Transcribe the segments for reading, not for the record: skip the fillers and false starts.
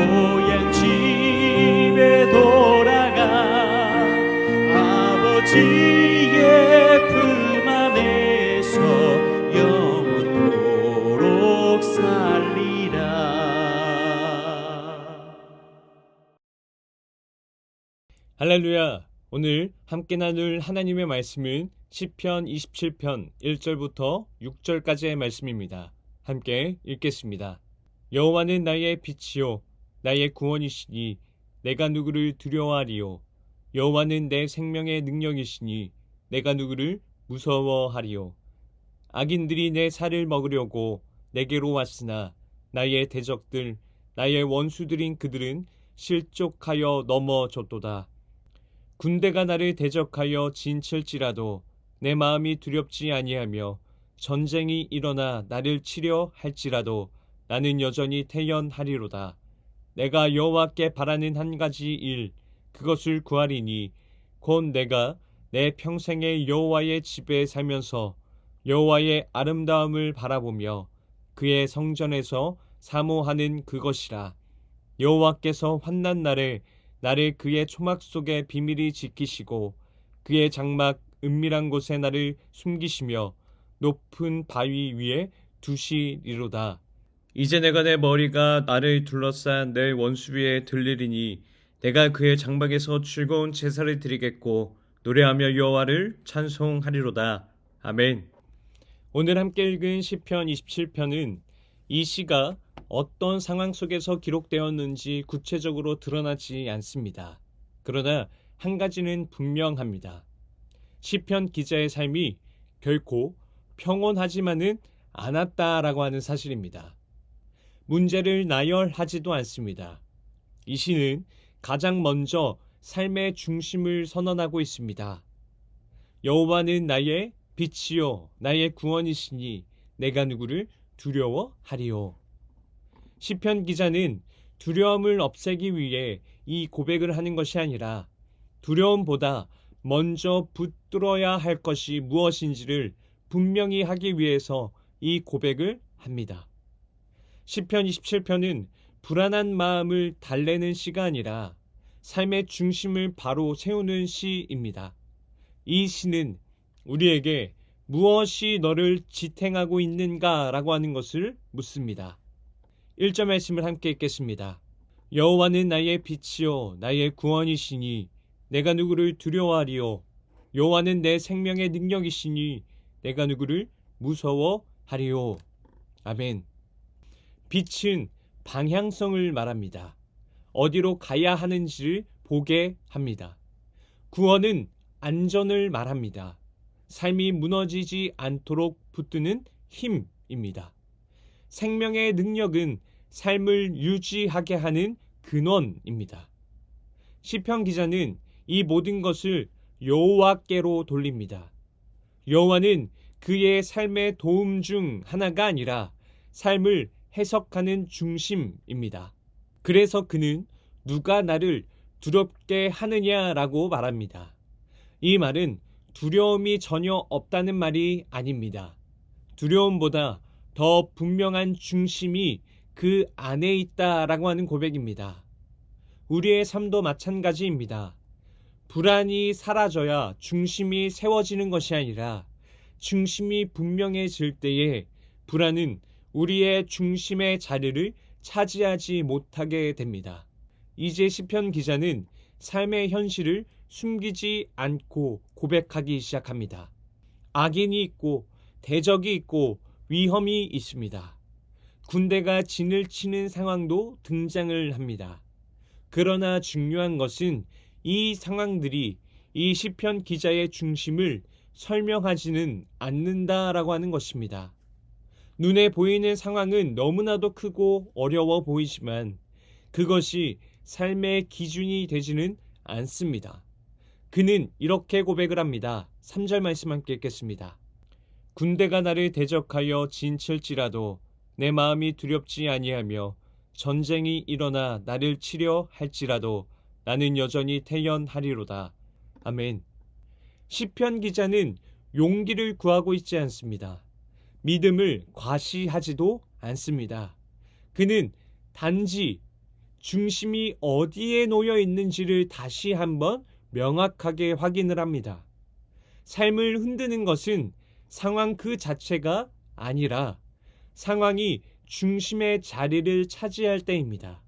고향 집에 돌아가 아버지의 품 안에서 영원토록 살리라. 할렐루야! 오늘 함께 나눌 하나님의 말씀은 시편 27편 1절부터 6절까지의 말씀입니다. 함께 읽겠습니다. 여호와는 나의 빛이요 나의 구원이시니 내가 누구를 두려워하리요. 여호와는 내 생명의 능력이시니 내가 누구를 무서워하리요. 악인들이 내 살을 먹으려고 내게로 왔으나 나의 대적들 나의 원수들인 그들은 실족하여 넘어졌도다. 군대가 나를 대적하여 진칠지라도 내 마음이 두렵지 아니하며 전쟁이 일어나 나를 치려 할지라도 나는 여전히 태연하리로다. 내가 여호와께 바라는 한 가지 일 그것을 구하리니 곧 내가 내 평생의 여호와의 집에 살면서 여호와의 아름다움을 바라보며 그의 성전에서 사모하는 그것이라. 여호와께서 환난 날에 나를 그의 초막 속에 비밀히 지키시고 그의 장막 은밀한 곳에 나를 숨기시며 높은 바위 위에 두시리로다. 이제 내가 내 머리가 나를 둘러싼 내 원수 위에 들리리니 내가 그의 장막에서 즐거운 제사를 드리겠고 노래하며 여호와를 찬송하리로다. 아멘. 오늘 함께 읽은 시편 27편은 이 시가 어떤 상황 속에서 기록되었는지 구체적으로 드러나지 않습니다. 그러나 한 가지는 분명합니다. 시편 기자의 삶이 결코 평온하지만은 않았다라고 하는 사실입니다. 문제를 나열하지도 않습니다. 이 시는 가장 먼저 삶의 중심을 선언하고 있습니다. 여호와는 나의 빛이요 나의 구원이시니 내가 누구를 두려워하리요. 시편 기자는 두려움을 없애기 위해 이 고백을 하는 것이 아니라 두려움보다 먼저 붙들어야 할 것이 무엇인지를 분명히 하기 위해서 이 고백을 합니다. 시편 27편은 불안한 마음을 달래는 시가 아니라 삶의 중심을 바로 세우는 시입니다. 이 시는 우리에게 무엇이 너를 지탱하고 있는가라고 하는 것을 묻습니다. 1절 말씀을 함께 읽겠습니다. 여호와는 나의 빛이요 나의 구원이시니 내가 누구를 두려워하리요. 여호와는 내 생명의 능력이시니 내가 누구를 무서워하리요. 아멘. 빛은 방향성을 말합니다. 어디로 가야 하는지를 보게 합니다. 구원은 안전을 말합니다. 삶이 무너지지 않도록 붙드는 힘입니다. 생명의 능력은 삶을 유지하게 하는 근원입니다. 시편 기자는 이 모든 것을 여호와께로 돌립니다. 여호와는 그의 삶의 도움 중 하나가 아니라 삶을 해석하는 중심입니다. 그래서 그는 누가 나를 두렵게 하느냐라고 말합니다. 이 말은 두려움이 전혀 없다는 말이 아닙니다. 두려움보다 더 분명한 중심이 그 안에 있다라고 하는 고백입니다. 우리의 삶도 마찬가지입니다. 불안이 사라져야 중심이 세워지는 것이 아니라 중심이 분명해질 때에 불안은 우리의 중심의 자리를 차지하지 못하게 됩니다. 이제 시편 기자는 삶의 현실을 숨기지 않고 고백하기 시작합니다. 악인이 있고 대적이 있고 위험이 있습니다. 군대가 진을 치는 상황도 등장을 합니다. 그러나 중요한 것은 이 상황들이 이 시편 기자의 중심을 설명하지는 않는다라고 하는 것입니다. 눈에 보이는 상황은 너무나도 크고 어려워 보이지만 그것이 삶의 기준이 되지는 않습니다. 그는 이렇게 고백을 합니다. 3절 말씀 함께 읽겠습니다. 군대가 나를 대적하여 진칠지라도 내 마음이 두렵지 아니하며 전쟁이 일어나 나를 치려 할지라도 나는 여전히 태연하리로다. 아멘. 시편 기자는 용기를 구하고 있지 않습니다. 믿음을 과시하지도 않습니다. 그는 단지 중심이 어디에 놓여 있는지를 다시 한번 명확하게 확인을 합니다. 삶을 흔드는 것은 상황 그 자체가 아니라 상황이 중심의 자리를 차지할 때입니다.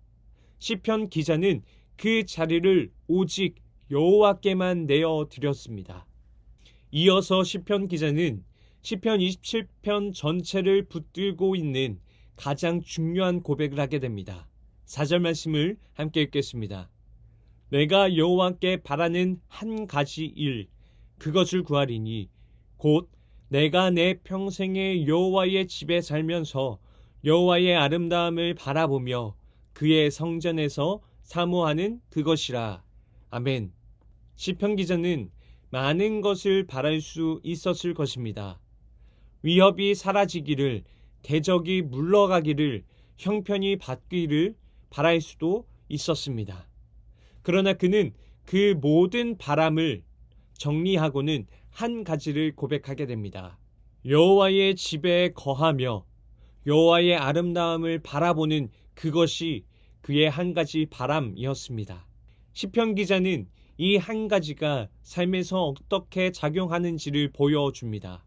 시편 기자는 그 자리를 오직 여호와께만 내어 드렸습니다. 이어서 시편 기자는 시편 27편 전체를 붙들고 있는 가장 중요한 고백을 하게 됩니다. 4절 말씀을 함께 읽겠습니다. 내가 여호와께 바라는 한 가지 일, 그것을 구하리니 곧 내가 내 평생에 여호와의 집에 살면서 여호와의 아름다움을 바라보며 그의 성전에서 사모하는 그것이라. 아멘. 시편 기자는 많은 것을 바랄 수 있었을 것입니다. 위협이 사라지기를, 대적이 물러가기를, 형편이 바뀌기를 바랄 수도 있었습니다. 그러나 그는 그 모든 바람을 정리하고는 한 가지를 고백하게 됩니다. 여호와의 집에 거하며 여호와의 아름다움을 바라보는 그것이 그의 한 가지 바람이었습니다. 시편 기자는 이 한 가지가 삶에서 어떻게 작용하는지를 보여줍니다.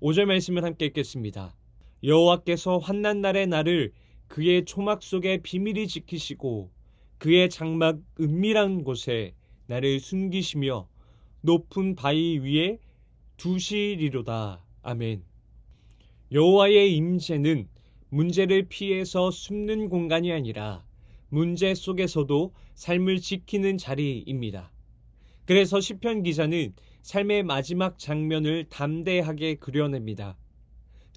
5절 말씀을 함께 읽겠습니다. 여호와께서 환난 날의 나를 그의 초막 속에 비밀히 지키시고 그의 장막 은밀한 곳에 나를 숨기시며 높은 바위 위에 두시리로다. 아멘. 여호와의 임재는 문제를 피해서 숨는 공간이 아니라 문제 속에서도 삶을 지키는 자리입니다. 그래서 시편 기자는 삶의 마지막 장면을 담대하게 그려냅니다.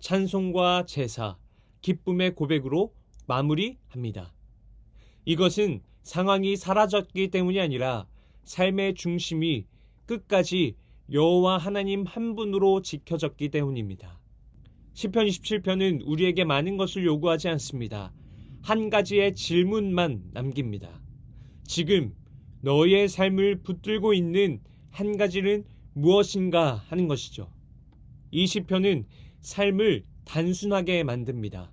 찬송과 제사, 기쁨의 고백으로 마무리합니다. 이것은 상황이 사라졌기 때문이 아니라 삶의 중심이 끝까지 여호와 하나님 한 분으로 지켜졌기 때문입니다. 시편 27편은 우리에게 많은 것을 요구하지 않습니다. 한 가지의 질문만 남깁니다. 지금 너의 삶을 붙들고 있는 한 가지는 무엇인가 하는 것이죠. 이 시편은 삶을 단순하게 만듭니다.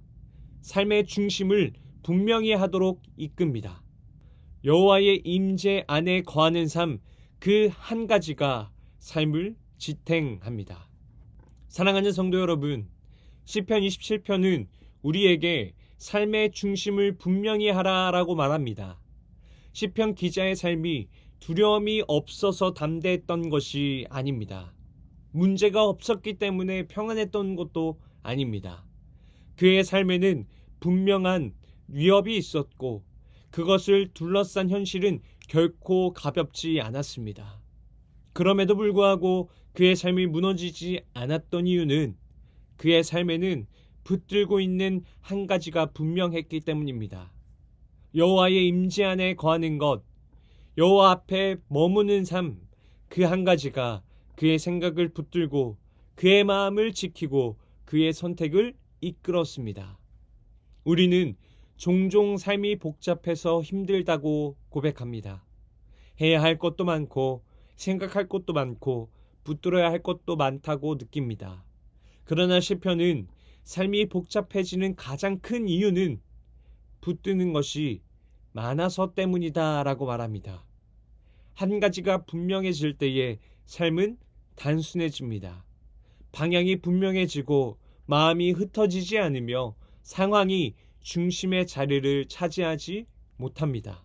삶의 중심을 분명히 하도록 이끕니다. 여호와의 임재 안에 거하는 삶, 그 한 가지가 삶을 지탱합니다. 사랑하는 성도 여러분, 시편 27편은 우리에게 삶의 중심을 분명히 하라라고 말합니다. 시편 기자의 삶이 두려움이 없어서 담대했던 것이 아닙니다. 문제가 없었기 때문에 평안했던 것도 아닙니다. 그의 삶에는 분명한 위협이 있었고 그것을 둘러싼 현실은 결코 가볍지 않았습니다. 그럼에도 불구하고 그의 삶이 무너지지 않았던 이유는 그의 삶에는 붙들고 있는 한 가지가 분명했기 때문입니다. 여호와의 임재 안에 거하는 것, 여호와 앞에 머무는 삶, 그 한 가지가 그의 생각을 붙들고 그의 마음을 지키고 그의 선택을 이끌었습니다. 우리는 종종 삶이 복잡해서 힘들다고 고백합니다. 해야 할 것도 많고 생각할 것도 많고 붙들어야 할 것도 많다고 느낍니다. 그러나 시편은 삶이 복잡해지는 가장 큰 이유는 붙드는 것이 많아서 때문이다 라고 말합니다. 한 가지가 분명해질 때에 삶은 단순해집니다. 방향이 분명해지고 마음이 흩어지지 않으며 상황이 중심의 자리를 차지하지 못합니다.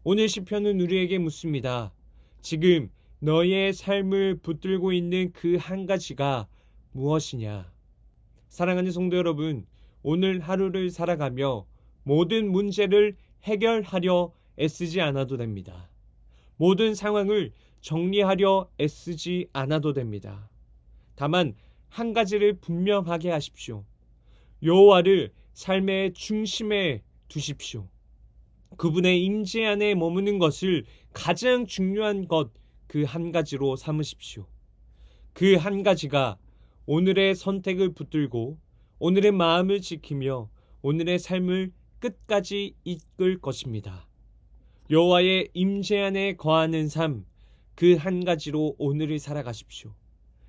오늘 시편은 우리에게 묻습니다. 지금 너의 삶을 붙들고 있는 그 한 가지가 무엇이냐? 사랑하는 성도 여러분, 오늘 하루를 살아가며 모든 문제를 해결하려 애쓰지 않아도 됩니다. 모든 상황을 정리하려 애쓰지 않아도 됩니다. 다만 한 가지를 분명하게 하십시오. 여호와를 삶의 중심에 두십시오. 그분의 임재 안에 머무는 것을 가장 중요한 것, 그 한 가지로 삼으십시오. 그 한 가지가 오늘의 선택을 붙들고 오늘의 마음을 지키며 오늘의 삶을 끝까지 이끌 것입니다. 여호와의 임재 안에 거하는 삶, 그 한 가지로 오늘을 살아가십시오.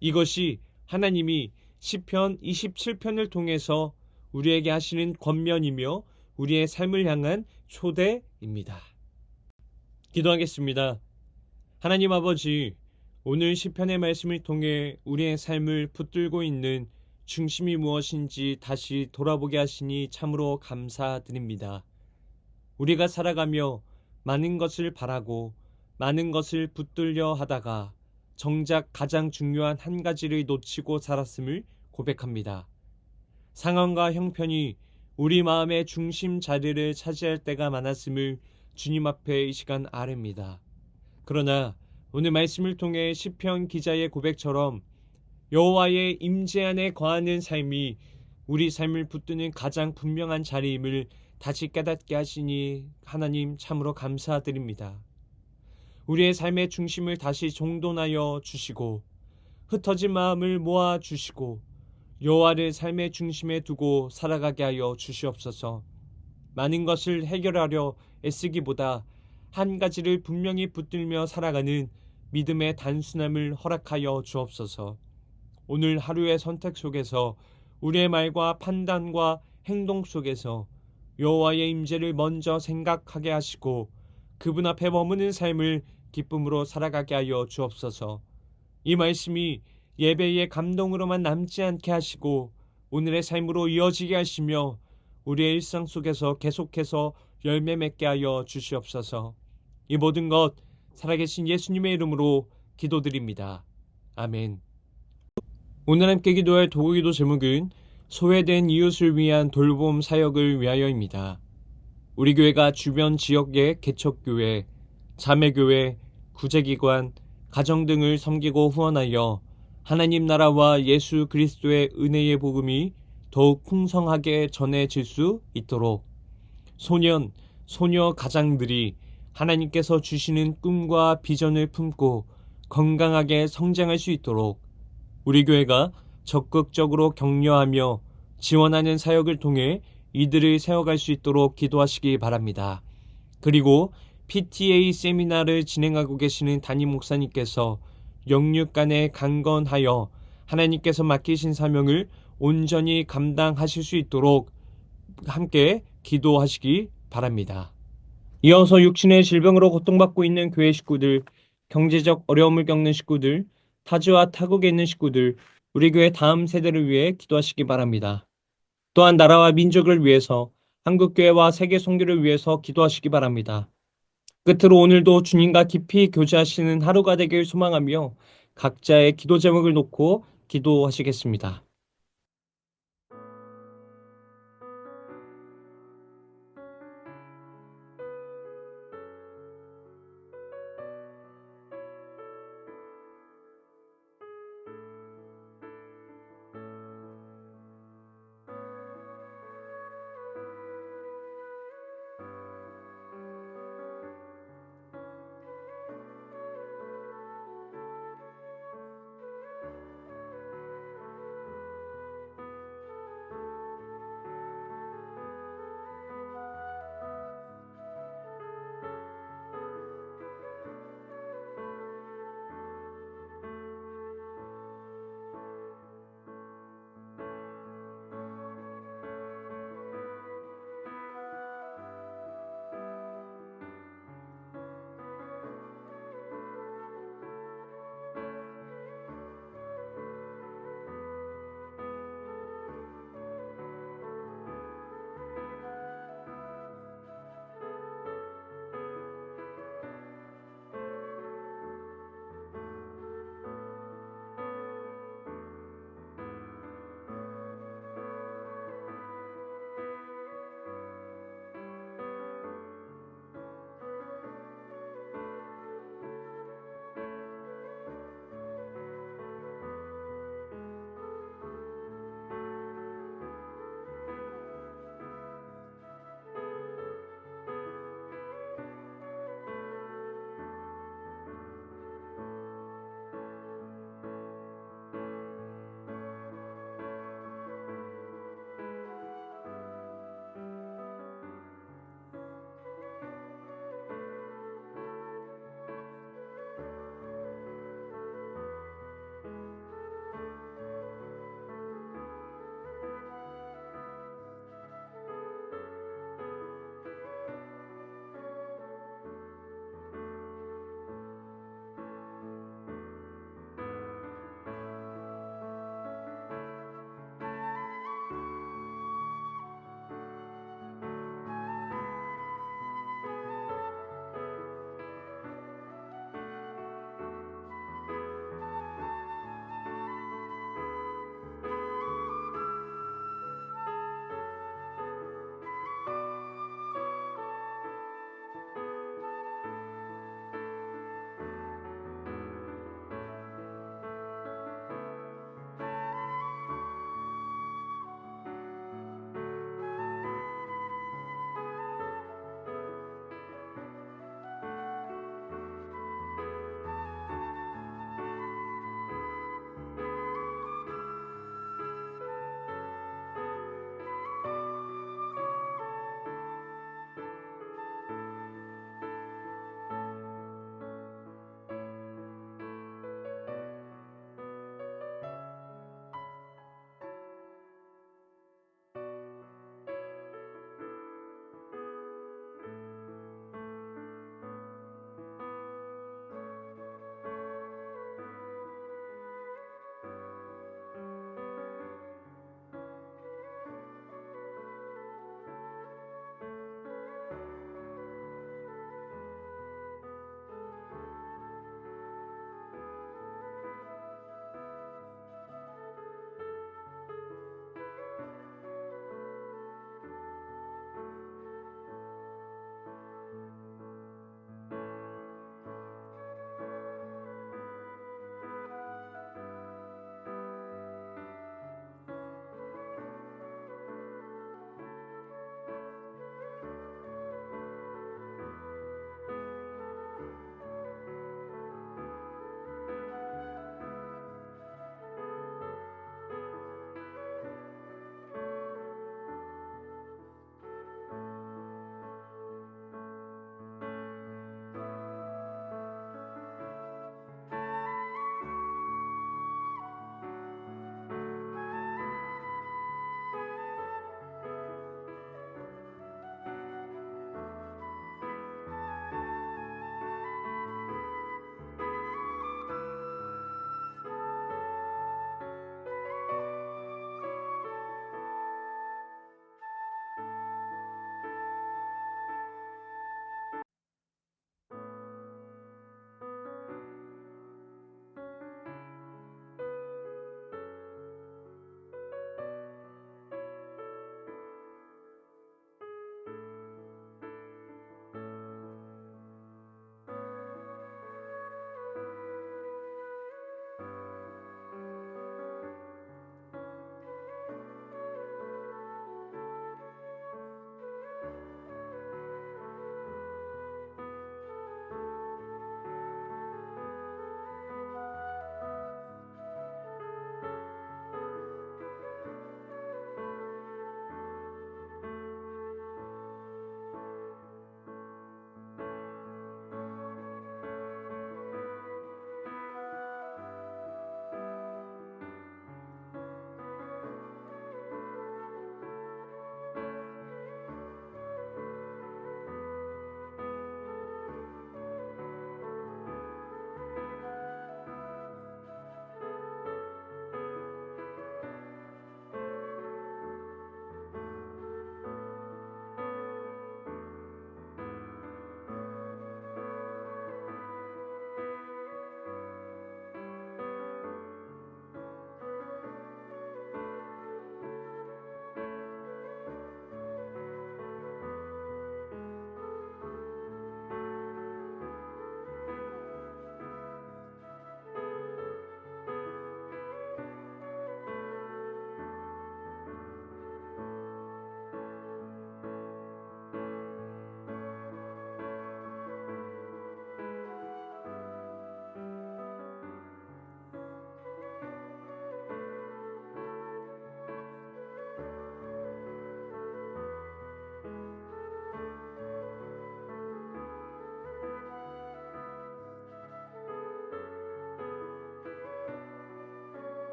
이것이 하나님이 시편 27편을 통해서 우리에게 하시는 권면이며 우리의 삶을 향한 초대입니다. 기도하겠습니다. 하나님 아버지, 오늘 시편의 말씀을 통해 우리의 삶을 붙들고 있는 중심이 무엇인지 다시 돌아보게 하시니 참으로 감사드립니다. 우리가 살아가며 많은 것을 바라고 많은 것을 붙들려 하다가 정작 가장 중요한 한 가지를 놓치고 살았음을 고백합니다. 상황과 형편이 우리 마음의 중심 자리를 차지할 때가 많았음을 주님 앞에 이 시간 아뢰입니다. 그러나 오늘 말씀을 통해 시편 기자의 고백처럼 여호와의 임재 안에 거하는 삶이 우리 삶을 붙드는 가장 분명한 자리임을 다시 깨닫게 하시니 하나님 참으로 감사드립니다. 우리의 삶의 중심을 다시 정돈하여 주시고 흩어진 마음을 모아 주시고 여호와를 삶의 중심에 두고 살아가게 하여 주시옵소서. 많은 것을 해결하려 애쓰기보다 한 가지를 분명히 붙들며 살아가는 믿음의 단순함을 허락하여 주옵소서. 오늘 하루의 선택 속에서 우리의 말과 판단과 행동 속에서 여호와의 임재를 먼저 생각하게 하시고 그분 앞에 머무는 삶을 기쁨으로 살아가게 하여 주옵소서. 이 말씀이 예배의 감동으로만 남지 않게 하시고 오늘의 삶으로 이어지게 하시며 우리의 일상 속에서 계속해서 열매 맺게 하여 주시옵소서. 이 모든 것 살아계신 예수님의 이름으로 기도드립니다. 아멘. 오늘 함께 기도할 도구기도 제목은 소외된 이웃을 위한 돌봄 사역을 위하여입니다. 우리 교회가 주변 지역의 개척교회, 자매교회, 구제기관, 가정 등을 섬기고 후원하여 하나님 나라와 예수 그리스도의 은혜의 복음이 더욱 풍성하게 전해질 수 있도록 소년, 소녀 가장들이 하나님께서 주시는 꿈과 비전을 품고 건강하게 성장할 수 있도록 우리 교회가 적극적으로 격려하며 지원하는 사역을 통해 이들을 세워갈 수 있도록 기도하시기 바랍니다. 그리고 PTA 세미나를 진행하고 계시는 담임 목사님께서 영육간에 강건하여 하나님께서 맡기신 사명을 온전히 감당하실 수 있도록 함께 기도하시기 바랍니다. 이어서 육신의 질병으로 고통받고 있는 교회 식구들, 경제적 어려움을 겪는 식구들, 타지와 타국에 있는 식구들, 우리 교회 다음 세대를 위해 기도하시기 바랍니다. 또한 나라와 민족을 위해서 한국교회와 세계 선교를 위해서 기도하시기 바랍니다. 끝으로 오늘도 주님과 깊이 교제하시는 하루가 되길 소망하며 각자의 기도 제목을 놓고 기도하시겠습니다.